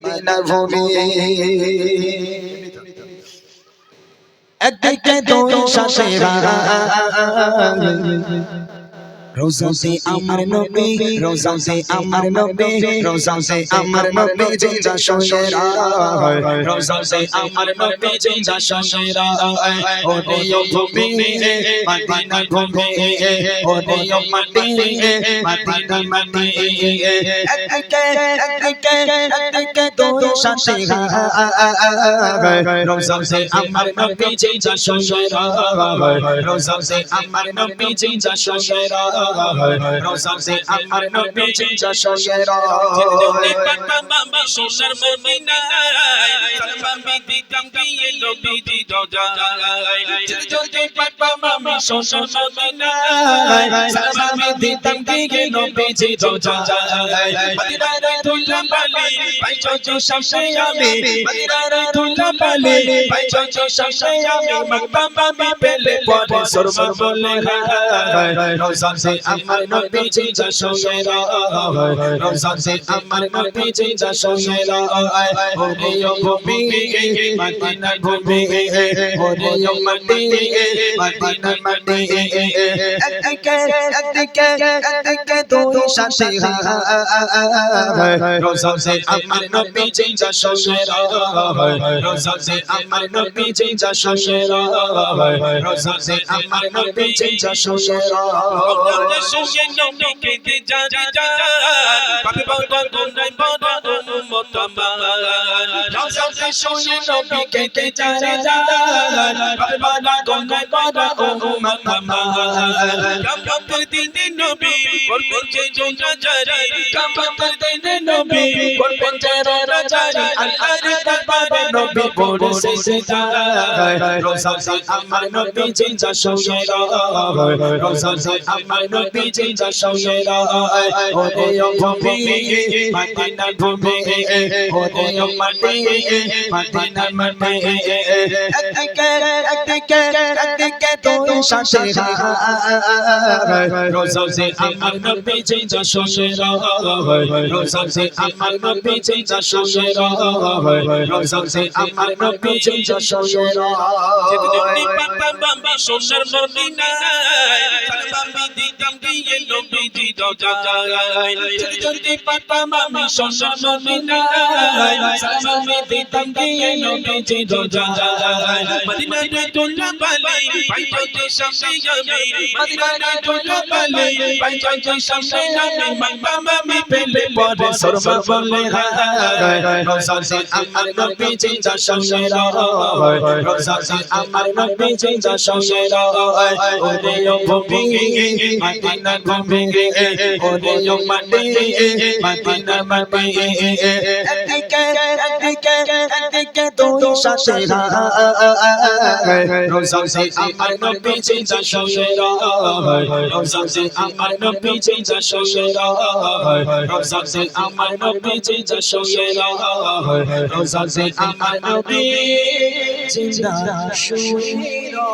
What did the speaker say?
মদিনার ভূমি একদিকে দুই শাশেরা রোজাতে আমার নবী রোজাতে আমার নবী রোজাতে আমার নবী জিন্দা শোয়েরা রোজাতে আমার নবী জিন্দা শোয়েরা ওরে ও ভূমি মদিনা ভূমি ওরে ও মাটি মদিনা মাটি একদিকে দুই শাশেরা রোজাতে আমার নবী জিন্দা শোয়েরা রোজাতে আমার নবী জিন্দা শোয়েরা রোজাতে আমার নবী জিন্দা শোয়েরা যদি পাতা বাবা সোনার মদিনায় সালামি দিতাম গিয়ে নবীজি রোজায় যদি পাতা বাবা সোনার মদিনায় সালামি দিতাম গিয়ে নবীজি রোজায় মদিনার ধুলা বালি পাইছো সামনে আমি মদিনার ধুলা বালি পাইছো সামনে আমি মক্কা মে পেলে পরে সুরমা বলে রোজাতে আমার নবী জিন্দা শোয়েরা রোজাতে আমার নবী জিন্দা শোয়েরা ওরে ও ভূমি মদিনার ভূমি ওরে ও মাটি মদিনার মাটি একদিকে দুই শাশেরা রোজাতে আমার নবী জিন্দা শোয়েরা রোজাতে আমার নবী জিন্দা শোয়েরা রোজাতে আমার নবী জিন্দা শোয়েরা সঙ্গে নবীকে দি জারি পাবে বড় গুনাহ বড় উম্মত আমার রওজাতে সঙ্গে নবীকে দি জারি পাবে বড় গুনাহ বড় উম্মত আমার কিয়ামতের দিনে নবী করবেন যে জোনা জারি কিয়ামতের দিনে নবী করবেন যে রোজা জারি আল্লাহর দরবারে নবী পড়ে সিজদা রওজাতে আমার নবী জিন্দা শোয়েরা রওজাতে আমার নবী জিন্দা শোয়েরা ওরে ও ভূমি মদিনার ভূমি ওরে ও মাটি মদিনার মাটি একদিকে দুই শাশেরা রোজাতে আমার নবী জিন্দা শোয়েরা রোজাতে আমার নবী জিন্দা শোয়েরা রোজাতে আমার নবী জিন্দা শোয়েরা যদি পাতা বাবা সোনার মদিনায় সালামি দিতাম গিয়ে নবীজি রোজায় যদি পাতা বাবা সোনার মদিনায় সালামি দিতাম গিয়ে নবীজি রোজায় মদিনার দুলা বালি পাইছো সামনে আমি মদিনার দুলা বালি পাইছো সামনে আমি মক্কা মে পেলে পরে সুরমা বলে রোজাতে আমার নবী জিন্দা শোয়েরা রোজাতে আমার নবী জিন্দা শোয়েরা ওরে ও ভূমি মদিনার ভূমি ওরে ও মাটি মদিনার মাটি একদিকে দুই শাশেরা রোজাতে আমার নবী জিন্দা শোয়েরা রোজাতে আমার নবী জিন্দা শোয়েরা রোজাতে আমার নবী জিন্দা শোয়েরা রোজাতে আমার নবী জিন্দা শোয়েরা